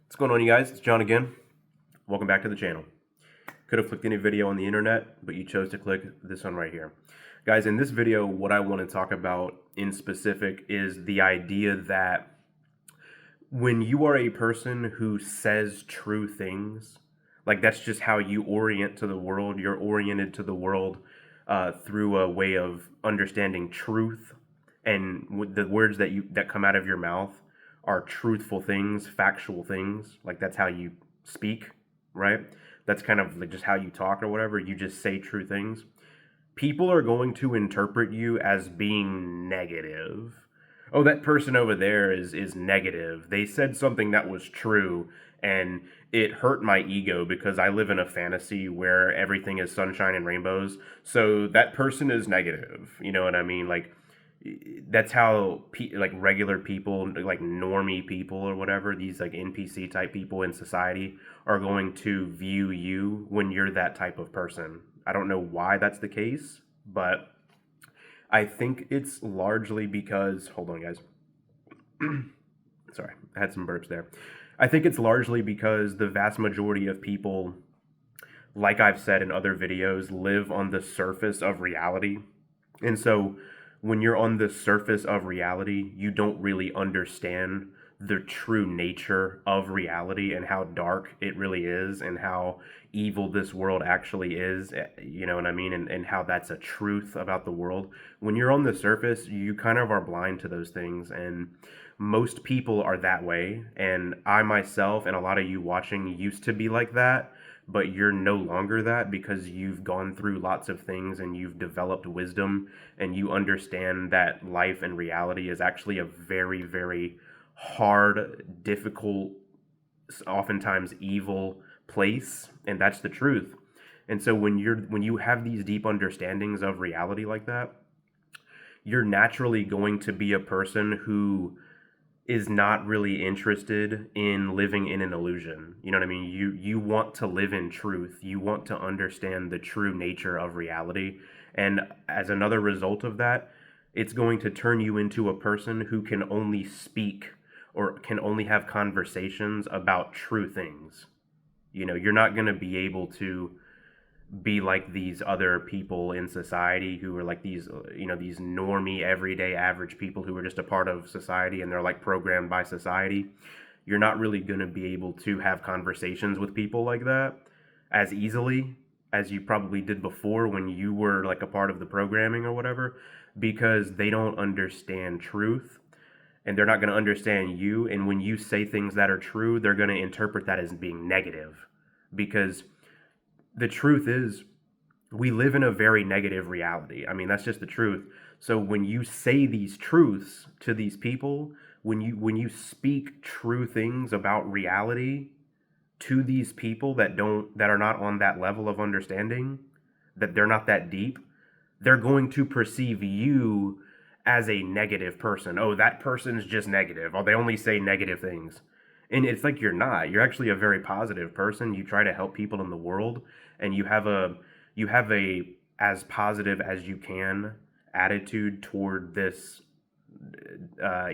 What's going on, you guys? It's John again. Welcome back to the channel. Could have clicked any video on the internet, but you chose to click this one right here. Guys, in this video, what I want to talk about in specific is the idea that when you are a person who says true things, like that's just how you orient to the world. You're oriented to the world through a way of understanding truth, and the words that come out of your mouth are truthful things, factual things. Like that's how you speak, right? That's kind of like just how you talk or whatever. You just say true things. People are going to interpret you as being negative. Oh, that person over there is negative. They said something that was true and it hurt my ego because I live in a fantasy where everything is sunshine and rainbows. So that person is negative. You know what I mean? Like that's how like regular people, like normie people or whatever, these like NPC type people in society are going to view you when you're that type of person. I don't know why that's the case, but I think it's largely because, hold on, guys. Sorry, I had some burps there. I think it's largely because the vast majority of people, like I've said in other videos, live on the surface of reality. And so when you're on the surface of reality, you don't really understand the true nature of reality and how dark it really is and how evil this world actually is, you know what I mean? And how that's a truth about the world. When you're on the surface, you kind of are blind to those things. And most people are that way. And I myself and a lot of you watching used to be like that, but you're no longer that because you've gone through lots of things and you've developed wisdom and you understand that life and reality is actually a very, very hard, difficult, oftentimes evil place, and that's the truth. And so when you have these deep understandings of reality like that, you're naturally going to be a person who is not really interested in living in an illusion. You know what I mean? You want to live in truth. You want to understand the true nature of reality. And as another result of that, it's going to turn you into a person who can only speak or can only have conversations about true things. You know, you're not going to be able to be like these other people in society who are like these, you know, these normie everyday average people who are just a part of society and they're like programmed by society. You're not really going to be able to have conversations with people like that as easily as you probably did before when you were like a part of the programming or whatever, because they don't understand truth and they're not going to understand you. And when you say things that are true, they're going to interpret that as being negative, because the truth is we live in a very negative reality. I mean, that's just the truth. So when you say these truths to these people, when you speak true things about reality to these people that are not on that level of understanding, that they're not that deep, they're going to perceive you as a negative person. Oh, that person's just negative. Oh, they only say negative things. And it's like you're not. You're actually a very positive person. You try to help people in the world and you have a as positive as you can attitude toward this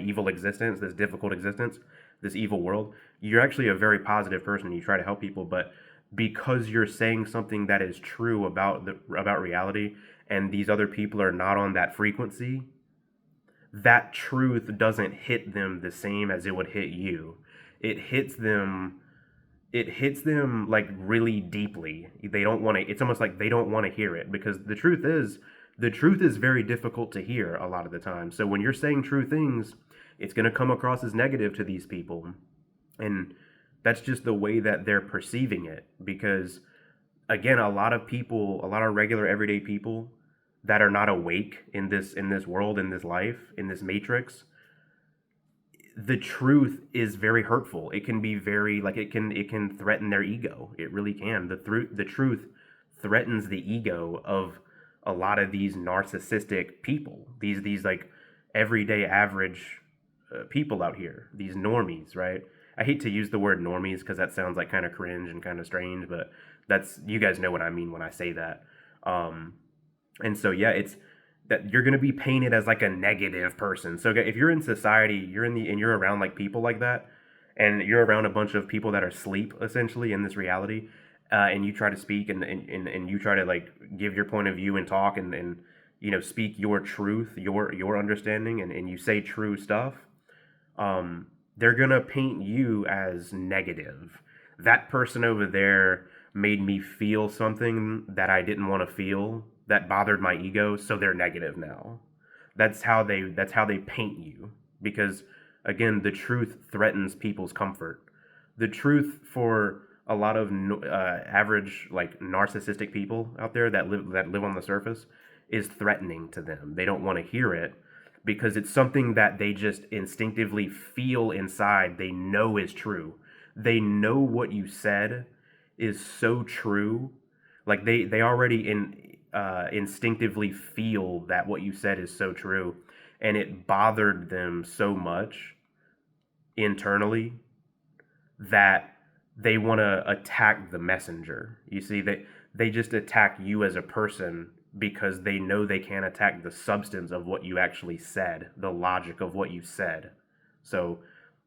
evil existence, this difficult existence, this evil world. You're actually a very positive person. You try to help people, but because you're saying something that is true about reality, and these other people are not on that frequency, that truth doesn't hit them the same as it would hit you. It hits them like really deeply. They don't want to, it's almost like they don't want to hear it, because the truth is very difficult to hear a lot of the time. So when you're saying true things, it's going to come across as negative to these people. And that's just the way that they're perceiving it, because again, a lot of people, a lot of regular everyday people that are not awake in this world, in this life, in this matrix, the truth is very hurtful. It can be very, like, it can threaten their ego. It really can. The truth threatens the ego of a lot of these narcissistic people. These like everyday average people out here. These normies, right? I hate to use the word normies because that sounds like kind of cringe and kind of strange, but that's, you guys know what I mean when I say that. Um, and so yeah, it's that you're going to be painted as like a negative person. So if you're in society, you're around like people like that, and you're around a bunch of people that are asleep essentially in this reality, and you try to speak and you try to like give your point of view and talk and you know, speak your truth, your understanding, and you say true stuff, they're gonna paint you as negative. That person over there made me feel something that I didn't want to feel, that bothered my ego, so they're negative now. That's how they paint you, because again, the truth threatens people's comfort. The truth for a lot of average like narcissistic people out there that live on the surface is threatening to them. They don't want to hear it because it's something that they just instinctively feel inside. They know is true. They know what you said is so true. Like they already instinctively feel that what you said is so true, and it bothered them so much internally that they want to attack the messenger. You see, they just attack you as a person because they know they can't attack the substance of what you actually said, the logic of what you said. So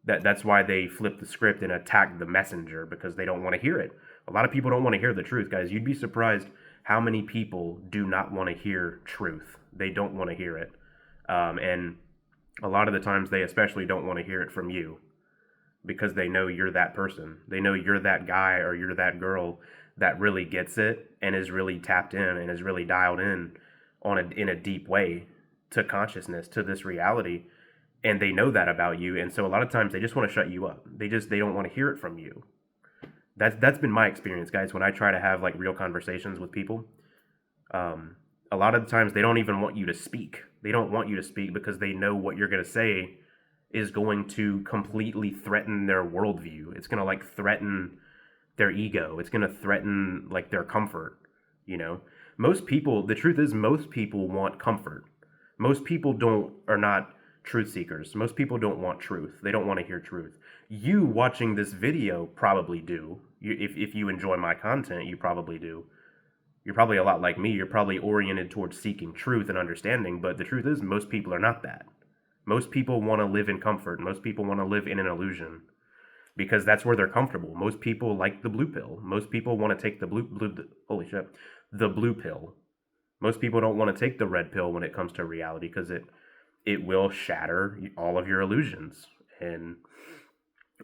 that's why they flip the script and attack the messenger, because they don't want to hear it. A lot of people don't want to hear the truth, guys. You'd be surprised how many people do not want to hear truth. They don't want to hear it. And a lot of the times they especially don't want to hear it from you, because they know you're that person. They know you're that guy or you're that girl that really gets it and is really tapped in and is really dialed in in a deep way to consciousness, to this reality. And they know that about you. And so a lot of times they just want to shut you up. They don't want to hear it from you. That's been my experience, guys, when I try to have like real conversations with people. A lot of the times they don't even want you to speak. They don't want you to speak because they know what you're going to say is going to completely threaten their worldview. It's going to like threaten their ego. It's going to threaten like their comfort. You know, most people, the truth is most people want comfort. Most people are not truth seekers. Most people don't want truth. They don't want to hear truth. You watching this video probably do. If you enjoy my content, you probably do. You're probably a lot like me. You're probably oriented towards seeking truth and understanding, but the truth is most people are not that. Most people want to live in comfort. Most people want to live in an illusion because that's where they're comfortable. Most people like the blue pill. Most people want to take the the blue pill. Most people don't want to take the red pill when it comes to reality because it will shatter all of your illusions. And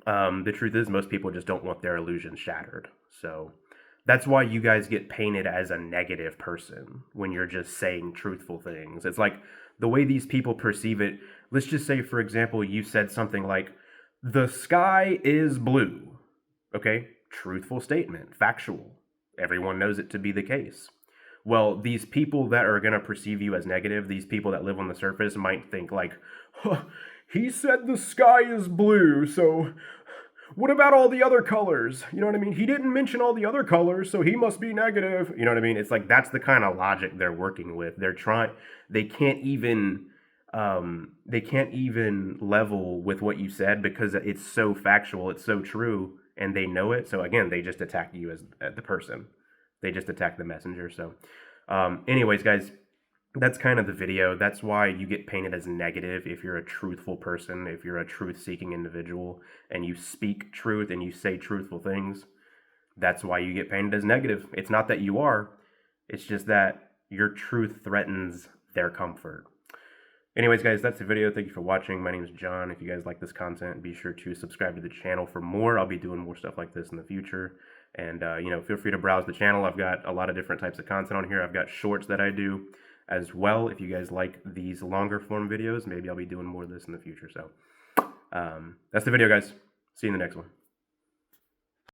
the truth is most people just don't want their illusions shattered. So that's why you guys get painted as a negative person when you're just saying truthful things. It's like the way these people perceive it. Let's just say, for example, you said something like, the sky is blue. Okay, truthful statement, factual. Everyone knows it to be the case. Well, these people that are going to perceive you as negative, these people that live on the surface might think like, huh, he said the sky is blue, so what about all the other colors? You know what I mean? He didn't mention all the other colors, so he must be negative. You know what I mean? It's like that's the kind of logic they're working with. They can't even level with what you said because it's so factual, it's so true, and they know it. So again, they just attack you as the person. They just attack the messenger. So anyways, guys, that's kind of the video. That's why you get painted as negative if you're a truthful person, if you're a truth-seeking individual, and you speak truth and you say truthful things. That's why you get painted as negative. It's not that you are. It's just that your truth threatens their comfort. Anyways, guys, that's the video. Thank you for watching. My name is John. If you guys like this content, be sure to subscribe to the channel for more. I'll be doing more stuff like this in the future. And, feel free to browse the channel. I've got a lot of different types of content on here. I've got shorts that I do as well. If you guys like these longer form videos, maybe I'll be doing more of this in the future. So that's the video, guys. See you in the next one.